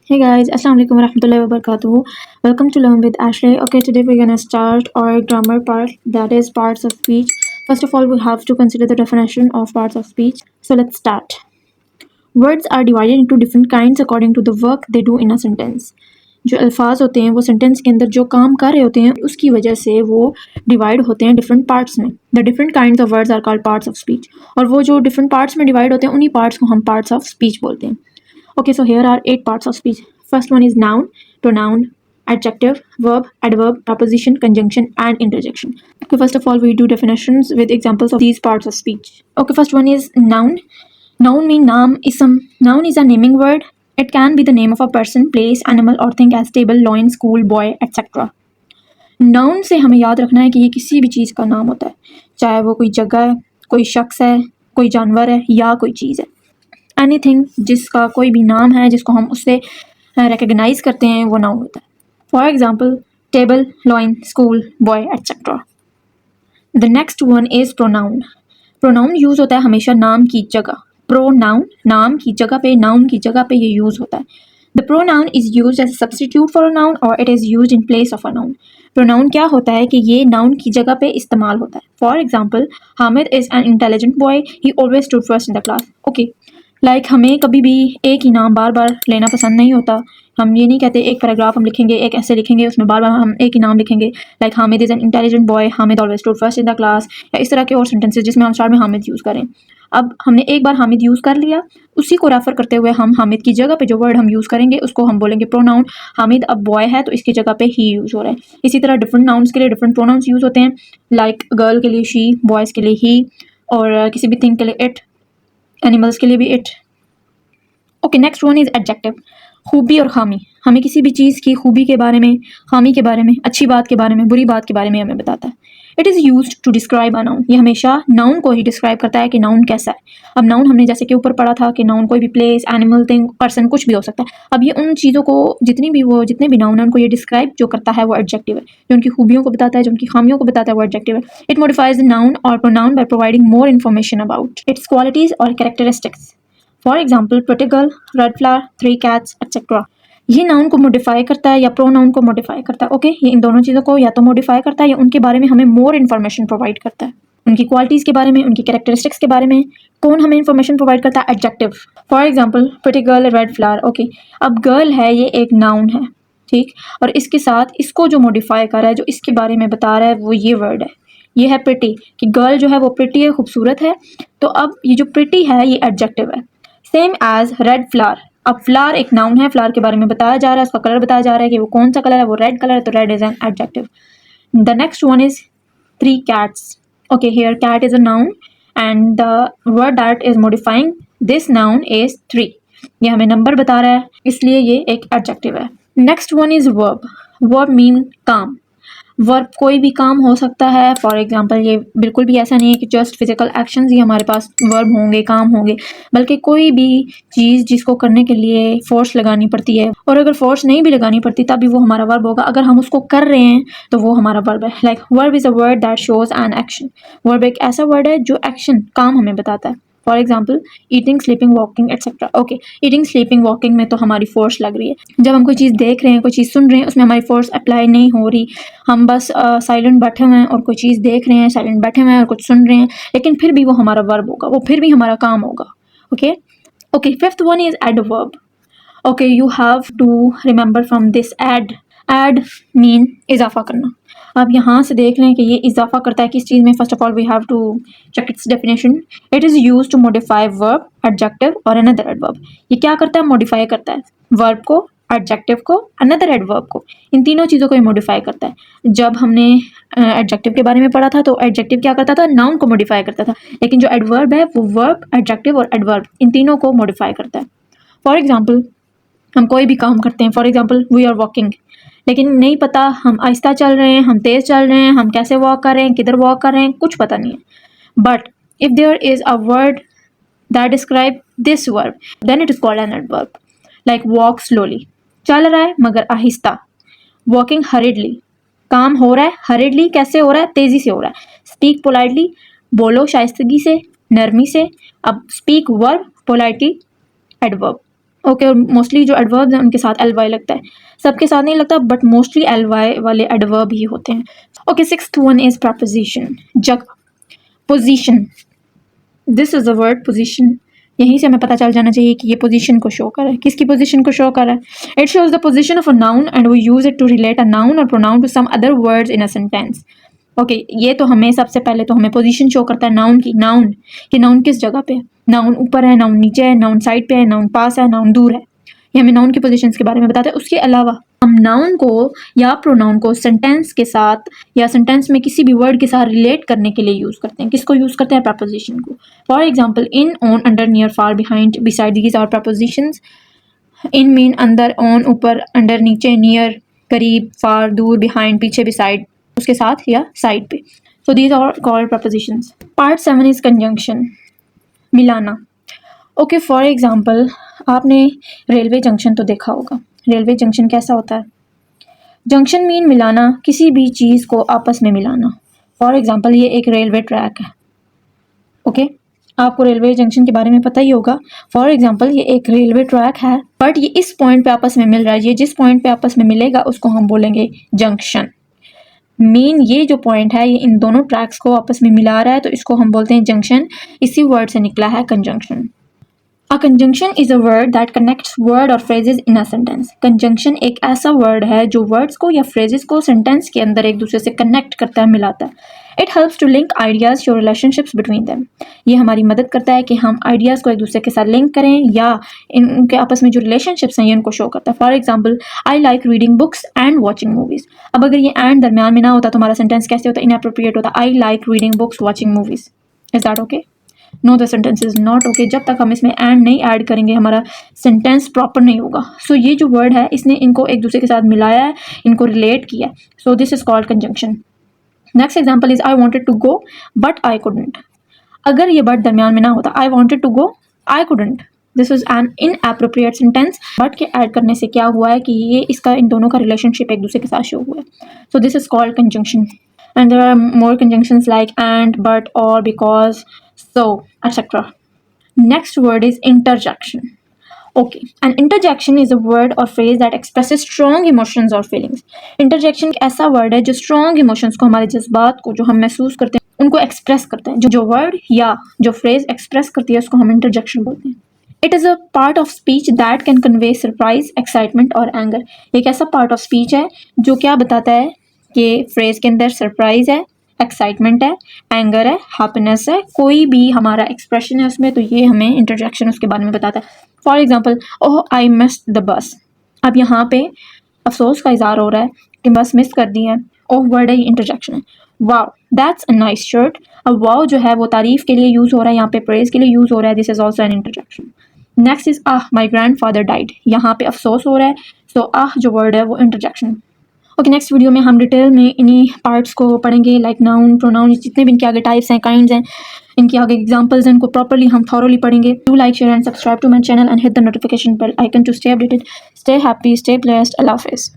Hey guys, Assalamu alaikum warahmatullahi wabarakatuh. Welcome to Learn with Ashley. Okay, today we're gonna start our grammar part, that is parts of speech. First of all, we have to consider the definition of parts of speech. So let's start. Words are divided into different kinds according to the work they do in a sentence. जो अल्फाज होते हैं वो sentence के अंदर जो काम कर रहे होते हैं उसकी वजह से वो डिवाइड होते हैं डिफरेंट पार्ट्स में. The different kinds of words are called parts of speech. और वो जो डिफरेंट पार्ट्स में डिवाइड होते हैं उन्हीं पार्ट्स को हम पार्ट्स ऑफ स्पीच बोलते हैं. Okay, so here are 8 parts of speech. First one is noun, pronoun, adjective, verb, adverb, preposition, conjunction, and interjection. Okay, first of all, we do definitions with examples of these parts of speech. Okay, first one is noun. Noun means naam, ism. Noun is a naming word. It can be the name of a person, place, animal, or thing as table, loin, school, boy, etc. Noun से हमें याद रखना है कि ये किसी भी चीज़ का नाम होता है, चाहे वो कोई जगह है, कोई शख्स है, कोई जानवर है या कोई चीज़ है. एनीथिंग जिसका कोई भी नाम है जिसको हम उससे रिकग्नाइज करते हैं वो नाउन होता है. For example table, lion, school, boy etcetera. The next one is pronoun. Pronoun use होता है हमेशा नाम की जगह. प्रोनाउन नाम की जगह पे, नाउन की जगह पे ये यूज़ होता है. The pronoun is use as substitute for a noun और it is use in place of a noun. Pronoun क्या होता है कि ये नाउन की जगह पे इस्तेमाल होता है. For example Hamid is an intelligent boy, he always stood first in the class. Okay, like हमें कभी भी एक ही नाम बार बार लेना पसंद नहीं होता. हम ये नहीं कहते एक पैराग्राफ हम लिखेंगे, एक ऐसे लिखेंगे, उसमें बार बार हम एक ही नाम लिखेंगे. Like Hamid is an intelligent boy, Hamid always stood first in the class, या इस तरह के और सेंटेंसेस जिसमें हम स्टार्ट में हामिद यूज़ करें. अब हमने एक बार हामिद यूज़ कर लिया, उसी को रेफर करते हुए हम हामिद की जगह पे जो वर्ड हम यूज़ करेंगे उसको हम बोलेंगे प्रोनाउन. हामिद अब बॉय है तो इसकी जगह पे ही यूज़ हो रहा है. इसी तरह डिफरेंट नाउन्स के लिए डिफरेंट प्रोनाउंस यूज़ होते हैं. लाइक गर्ल के लिए शी, बॉयज़ के लिए ही, और किसी भी थिंग के लिए इट, एनिमल्स के लिए भी it. Okay, next one is adjective. खूबी और खामी. हमें किसी भी चीज़ की खूबी के बारे में, खामी के बारे में, अच्छी बात के बारे में, बुरी बात के बारे में हमें बताता है. It is used to describe a noun. ये हमेशा नाउन को ही डिस्क्राइब करता है कि नाउन कैसा है. अब नाउन हमने जैसे कि ऊपर पढ़ा था कि नाउन कोई भी प्लेस, एनिमल, थिंग, पर्सन कुछ भी हो सकता है. अब ये उन चीज़ों को जितने भी नाउन है उनको ये डिस्क्राइब जो करता है वो एडजेक्टिव है. जो उनकी खूबियों को बताता है, जो उनकी खामियों को बताता है वो एडजेक्टिव है. इट मॉडिफाइज द नाउन और pronoun by providing more information about its qualities और characteristics. For example pretty girl, red flower, 3 cats etcetera. ये नाउन को मॉडिफाई करता है या प्रोनाउन को मॉडिफाई करता है. ओके, ये इन दोनों चीज़ों को या तो मॉडिफाई करता है या उनके बारे में हमें मोर इन्फॉर्मेशन प्रोवाइड करता है. उनकी क्वालिटीज़ के बारे में, उनकी कैरेक्टरिस्टिक्स के बारे में कौन हमें इन्फॉर्मेशन प्रोवाइड करता है? Adjective. For example pretty girl, red flower. Okay, अब गर्ल है ये एक नाउन है, ठीक, और इसके साथ इसको जो मॉडिफाई कर रहा है, जो इसके बारे में बता रहा है वो ये वर्ड है. ये है प्रिटी, कि गर्ल जो है वो प्रिटी है, खूबसूरत है. तो अब ये जो प्रिटी है ये एडजेक्टिव है. Same as red flower. अब फ्लावर एक नाउन है, फ्लावर के बारे में बताया जा रहा है, उसका कलर बताया जा रहा है कि वो कौन सा कलर है, वो रेड कलर है, तो red is an adjective. The next one is 3 cats. Okay, here cat is a noun and the word that is modifying this noun is 3. ये हमें नंबर बता रहा है, इसलिए ये एक एडजेक्टिव है. Next one is verb. Verb mean काम. वर्ब कोई भी काम हो सकता है. फॉर एग्जांपल ये बिल्कुल भी ऐसा नहीं है कि जस्ट फिजिकल एक्शंस ही हमारे पास वर्ब होंगे, काम होंगे, बल्कि कोई भी चीज़ जिसको करने के लिए फोर्स लगानी पड़ती है, और अगर फोर्स नहीं भी लगानी पड़ती तभी वो हमारा वर्ब होगा. अगर हम उसको कर रहे हैं तो वो हमारा वर्ब है. Like verb is a word that shows an action. Verb एक ऐसा वर्ड है जो एक्शन, काम हमें बताता है. For example eating, sleeping, walking etcetera. Okay, eating, sleeping, walking में तो हमारी फोर्स लग रही है. जब हम कोई चीज़ देख रहे हैं, कोई चीज़ सुन रहे हैं, उसमें हमारी फोर्स अप्लाई नहीं हो रही. हम बस साइलेंट बैठे हुए हैं और कोई चीज़ देख रहे हैं, साइलेंट बैठे हुए हैं और कुछ सुन रहे हैं, लेकिन फिर भी वो हमारा वर्ब होगा, वो फिर भी हमारा काम होगा. Okay okay, fifth one is adverb. Okay, you have to remember from this ad. Ad mean इजाफा करना. अब यहाँ से देख लें कि ये इजाफा करता है किस चीज़ में. First of all we have to check its definition. It is use to modify verb, adjective और अनदर एडवर्ब. ये क्या करता है? मॉडिफाई करता है वर्ब को, एडजेक्टिव को, अनदर एडवर्ब को. इन तीनों चीज़ों को ये मॉडिफाई करता है. जब हमने एडजेक्टिव के बारे में पढ़ा था तो एडजेक्टिव क्या करता था? नाउन को मॉडिफाई करता था. लेकिन जो एडवर्ब है वो वर्ब, एडजेक्टिव और एडवर्ब इन तीनों को मॉडिफाई करता है. फॉर एग्जाम्पल हम कोई भी काम करते हैं. For example we are walking, लेकिन नहीं पता हम आहिस्ता चल रहे हैं, हम तेज़ चल रहे हैं, हम कैसे वॉक कर रहे हैं, किधर वॉक कर रहे हैं, कुछ पता नहीं है. But if there is a word that describe this verb then it is called an adverb. Like walk slowly, चल रहा है मगर आहिस्ता. वॉकिंग हरिडली, काम हो रहा है. हरिडली कैसे हो रहा है? तेज़ी से हो रहा है. स्पीक पोलाइटली, बोलो शाइस्तगी से, नरमी से. अब speak verb, politely adverb. Okay, और मोस्टली जो एडवर्ब्स हैं उनके साथ एल वाई लगता है, सबके साथ नहीं लगता बट मोस्टली एल वाई वाले एडवर्ब ही होते हैं। Okay, sixth one is preposition, जगह, position. This is a word position, यहीं से हमें पता चल जाना चाहिए कि ये पोजीशन को शो कर रहा है। किसकी पोजीशन को शो कर रहा है? It shows the position of a noun and we use it to relate a noun और pronoun to some other words in a sentence. Okay, ये तो हमें सबसे पहले तो हमें पोजीशन शो करता है नाउन की, नाउन कि नाउन किस जगह पे है, नाउन ऊपर है, नाउन नीचे है, नाउन साइड पे है, नाउन पास है, नाउन दूर है। ये हमें नाउन की पोजीशंस के बारे में बताता है। उसके अलावा हम नाउन को या प्रोनाउन को सेंटेंस के साथ या सेंटेंस में किसी भी वर्ड के साथ रिलेट करने के लिए यूज करते हैं। किसको यूज करते हैं? प्रपोजिशन को। For example, in, on, under, near, far, behind, beside, these are prepositions. In मीन अंदर, ऑन ऊपर, अंडर नीचे, नियर करीब, फार दूर, बिहाइंड पीछे, बिसाइड उसके साथ या साइड पे। So these are called prepositions. Part 7 is conjunction, मिलाना। ओके, फॉर एग्जाम्पल आपने रेलवे जंक्शन तो देखा होगा। रेलवे जंक्शन कैसा होता है? जंक्शन मीन मिलाना, किसी भी चीज़ को आपस में मिलाना। फॉर एग्जाम्पल ये एक रेलवे ट्रैक है। ओके, आपको रेलवे जंक्शन के बारे में पता ही होगा। फॉर एग्जाम्पल ये एक रेलवे ट्रैक है बट ये इस पॉइंट पे आपस में मिल रहा है। ये जिस पॉइंट पे आपस में मिलेगा उसको हम बोलेंगे जंक्शन। मीन ये जो पॉइंट है ये इन दोनों ट्रैक्स को आपस में मिला रहा है तो इसको हम बोलते हैं जंक्शन। इसी वर्ड से निकला है conjunction. A conjunction is a word that connects word और phrases in a sentence. Conjunction एक ऐसा word है जो words को या phrases को sentence के अंदर एक दूसरे से connect करता है, मिलाता है। It helps to link ideas, show relationships between them. ये हमारी मदद करता है कि हम ideas को एक दूसरे के साथ link करें या इनके आपस में जो relationships हैं ये इनको show करता है। For example, I like reading books and watching movies. अब अगर ये and दरम्यान में ना होता तो हमारा sentence कैसे होता? Inappropriate होता। I like reading books, watching movies. Is that okay? No, the sentence is not okay. जब तक हम इसमें एंड नहीं ऐड करेंगे हमारा सेंटेंस प्रॉपर नहीं होगा। सो ये जो वर्ड है इसने इनको एक दूसरे के साथ मिलाया है, इनको रिलेट किया है। So this is called conjunction. Next example is I wanted to go but I couldn't. अगर ये बट दरमियान में ना होता, I wanted to go, I couldn't, this is an inappropriate sentence. But के ऐड करने से क्या हुआ है कि ये इसका इन दोनों का रिलेशनशिप एक दूसरे के साथ शो हुआ है। So this is called conjunction. And there are more conjunctions like and, but, और, because, so, etc. Next word is interjection. Okay, an interjection is a word or phrase that expresses strong emotions or feelings. Interjection एक ऐसा word है जो strong emotions को, हमारे जज्बात को जो हम महसूस करते हैं उनको express करते हैं। जो word या जो phrase express करती है उसको हम interjection बोलते हैं। It is a part of speech that can convey surprise, excitement और anger. एक ऐसा part of speech है जो क्या बताता है कि phrase के अंदर surprise है, एक्साइटमेंट है, एंगर है, हैप्पीनेस है, कोई भी हमारा एक्सप्रेशन है उसमें, तो ये हमें इंटरजेक्शन उसके बारे में बताता है। For example, oh I missed the bus. अब यहाँ पे अफसोस का इजहार हो रहा है कि बस मिस कर दी है। ओह वर्ड है, ये इंटरजेक्शन है। Wow that's a nice shirt. अब वाओ जो है वो तारीफ के लिए यूज़ हो रहा है, यहाँ पे प्रेज के लिए यूज़ हो रहा है। This is also an interjection. Next is ah my grand father died. यहाँ पे अफसोस हो रहा है, सो आह जो वर्ड है वो इंटरजेक्शन। ओके, नेक्स्ट वीडियो में हम डिटेल में इन्हीं पार्ट्स को पढ़ेंगे, लाइक नाउन, प्रोनाउन, जितने भी इनके आगे टाइप्स हैं, काइंड्स हैं, इनके आगे एग्जांपल्स हैं, इनको प्रॉपर्ली हम थॉरोली पढ़ेंगे। Do like, share and subscribe to my channel and hit the notification bell icon to stay updated. Stay happy, stay blessed. अल्लाह हाफिज़।